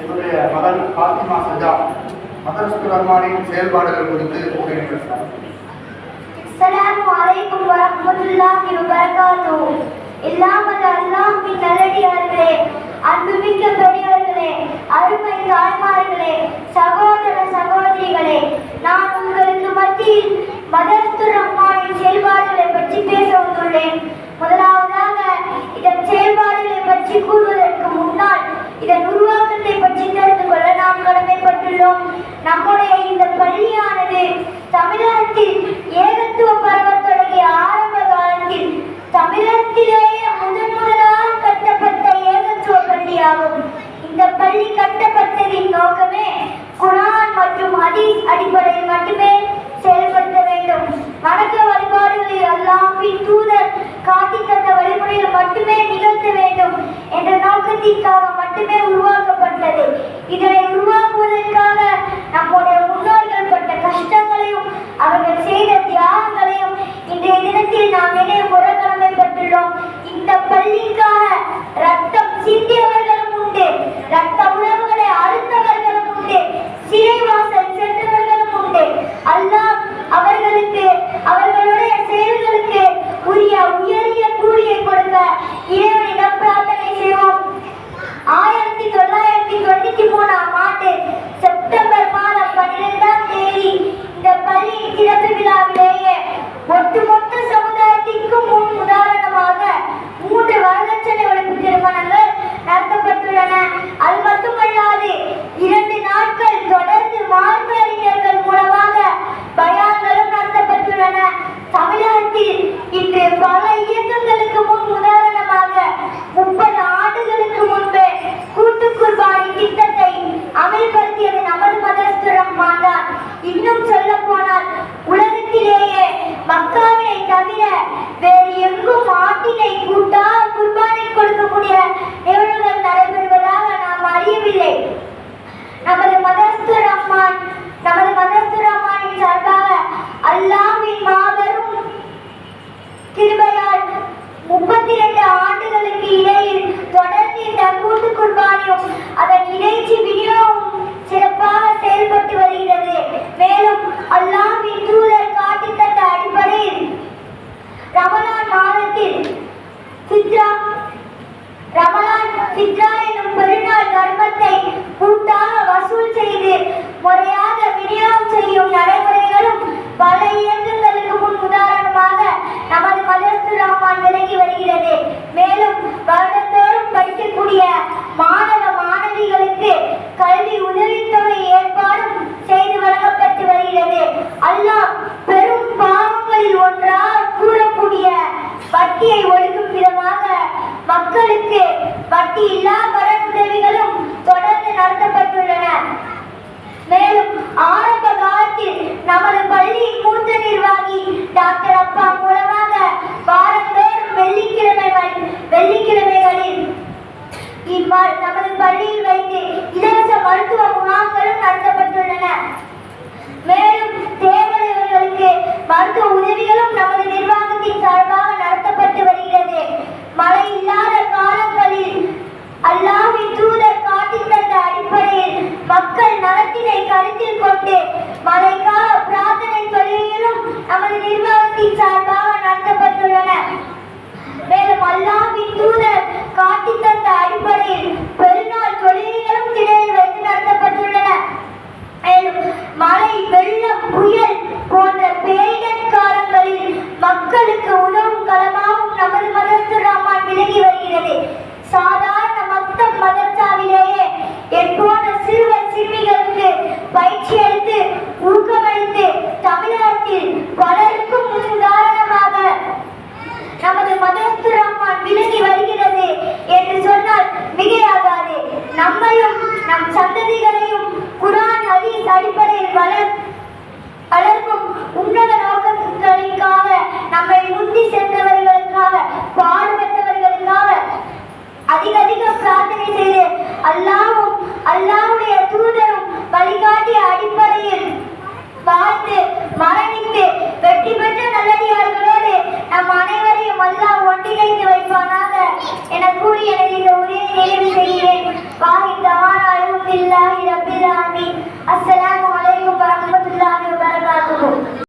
என்னுடைய மகன் பாத்திமா சஜா மதரசத்துல் ரஹ்மானின் செயல்பாடுகள் குறித்து கூறுகிறார். அஸ்ஸலாமு அலைக்கும் வரஹ்மத்துல்லாஹி வபரகாத்துஹு. எல்லாம் வல்ல அல்லாஹ்வின் நல்லடியார்களே, அன்புமிக்க பெரியவர்களே, அருமை தாய்மார்களே, சகோதர சகோதரிகளே, நான் உங்களுக்கு மத்தியில் மதரசத்துல் ரஹ்மானின் செயல்பாடுகளை பற்றி பேச வந்துள்ளேன். முதலாவதாக இதன் செயல்பாடுகளை பற்றி கூறுவதற்கு முன்னால் இதன் உருவாக்கத்தை பற்றி தெரிந்து கொள்ள நாம் கடமைப்பட்டுள்ளோம். நம்முடைய இந்த பள்ளியானது தமிழகத்தில் ஏகத்துவ பரவத் தொடங்கிய ஆரம்ப காலத்தில் தமிழகத்திலேயே முதலாக கட்டப்பட்ட ஏகத்துவ பள்ளியாகும். இந்த பள்ளி கட்டப்பட்டதின் நோக்கமே குர்ஆன் மற்றும் ஹதீஸ் அடிப்படையில் மட்டுமே செயல்படுத்த வேண்டும். வணக்க வழிபாடுகளில் அல்லாஹ்வின் தூதர் காட்டித் தந்த வழிமுறையில் மட்டுமே நிகழ்த்த வேண்டும் என்ற நோக்கத்திற்காக மட்டுமே உருவாக்கப்பட்டது. இதனை உருவாக்குவதற்காக நம்முடைய முன்னோர்கள் பட்ட கஷ்டங்களையும் அவர்கள் செய்த தியாகங்களையும் இன்றைய தினத்தில் நாம் நினைவு கூற கடமைப்பட்டுள்ளோம். இந்த பள்ளிக்காக ரத்தம் சிந்தியவர்களும் உண்டு, ரத்த உறவுகளை அறுத்தவர்களும் உண்டு, சிறைவாசல் சென்றவர்களும் உண்டு. அல்லாஹ் அவர்களுக்கு அவர்களுடைய செயல்களுக்கு உரிய உயரிய கூலியை கொடுக்க இறைவனிடம் பிரார்த்தனை செய்வோம். 1993ஆம் ஆண்டு செப்டம்பர் மாதம் 12ஆம் தேதி இந்த பள்ளியின் திறப்பு விழாவிலேயே ஒட்டுமொத்த சமுதாயத்திற்கும் முன் உதாரணமாக 3 வரதட்சணை ஒழிப்பு திருமணங்கள் நடத்தப்பட்டுள்ளன. அது மட்டுமல்லாது 2 நாட்கள் தொடர்ந்து மார்க்க அறிஞர்கள் மூலமாக பயான்களும் நடத்தப்பட்டுள்ளன. தமிழகத்தில் இன்று பல இயக்கங்களுக்கு முன் உதாரணமாக 30 ஆண்டுகளுக்கு முன்பே கூட்டு குர்பானி திட்டத்தை அமல்படுத்தியது நமது மதரசத்துல் ரஹ்மான் தான். இன்னும் சொல்ல போனால் உலகத்திலேயே மக்காவினை தவிர வேறு எங்கும் ஆட்டினை கூட்டா குர்பானை கொடுக்கக்கூடிய நிகழ்வுகள் நடைபெறுவதாக நாம் அறியவில்லை. நமது மதரசத்துல் ரஹ்மானின் சார்பாக அல்லாஹ்வின் மாபெரும் கிருபையால் 32 ஆண்டுகளுக்கு இடையில் தொடர்ந்து இந்த கூட்டு குர்பானியும் அதன் இறைச்சி விநியோகமும் சிறப்பாக செயல்பட்டு வருகிறது. மேலும் அல்லாஹ்வின் தூதர் காட்டித் தந்த அடிப்படையில் ரமலான் மாதத்தில் ஃபித்ரா எனும் பெருநாள் தர்மத்தை கூட்டாக வசூல் செய்து முறையாக விநியோகம் செய்யும் நடைமுறைகளும் பல இயக்கங்களுக்கு முன் உதாரணமாக நமது மதரசத்துல் ரஹ்மான் விளங்கி வருகிறது. மேலும் வருடந்தோறும் படிக்கக்கூடிய மாணவ மாணவிகளுக்கு கல்வி உதவித்தொகை ஏற்பாடும் செய்து வழங்கப்பட்டு வருகிறது. அல்லாஹ் பெரும் பாவங்களில் ஒன்றாக கூறக்கூடிய வட்டியை ஒழிக்கும் விதமாக மக்களுக்கு வட்டி இல்லா கடன் உதவிகளும் தொடர்ந்து நடத்தப்பட்டுள்ளன. மேலும் ஆரம்ப காலத்தில் நமது பள்ளியின் மூத்த நிர்வாகி டாக்டர் அப்பா மூலமாக வாரந்தோறும் வெள்ளிக்கிழமைகளில் நமது பள்ளியில் வைத்து இலவச மருத்துவ முகாம்களும் நடத்தப்பட்டுள்ளன. மேலும் தேவையுள்ளவர்களுக்கு மருத்துவ உதவிகளும் நமது நிர்வாகத்தின் சார்பாக நடத்தப்பட்டு வருகிறது. மழை இல்லாத காலங்களில் அல்லாஹ்வின் தூதர் காட்டித் தந்த அடிப்படையில் மக்கள் நலத்தினை கருத்தில் கொண்டு மழைக்காக பிரார்த்தனை தொழுகைகளும் நமது நிர்வாகத்தின் சார்பாக நடத்தப்பட்டுள்ளன. மேலும் அல்லாஹ்வின் தூதர் காட்டித் தந்த அடிப்படையில் பெருநாள் தொழுகைகளும் திரையில் வைத்து நடத்தப்பட்டுள்ளன. மேலும் மழை, வெள்ளம், புயல் போன்ற பேரிடர் காலங்களில் மக்களுக்கு உதவும் களமாகவும் நமது மதரசத்துல் ரஹ்மான் விளங்கி வருகிறது. சாதாரண மக்தப் மதரசாவிலேயே போன்ற சிறுவர் சிறுமிகளுக்கு பயிற்சி அளித்து ஊக்கமளித்து தமிழகத்தில் பலருக்கும் முன் உதாரணமாக நமது மதரசத்துல் ரஹ்மான் விளங்கி வருகிறது என்று சொன்னால் மிகையாகாது. நம்மையும் நம் சந்ததிகளையும் குர்ஆன் ஹதீஸ் அடிப்படையில் வளர்க்கும் உன்னத நோக்கங்களுக்காக நம்மை முந்தி சென்றவர்களுக்காக பாடுபட்டவர்களுக்காக அதிக பிரார்த்தனை செய்து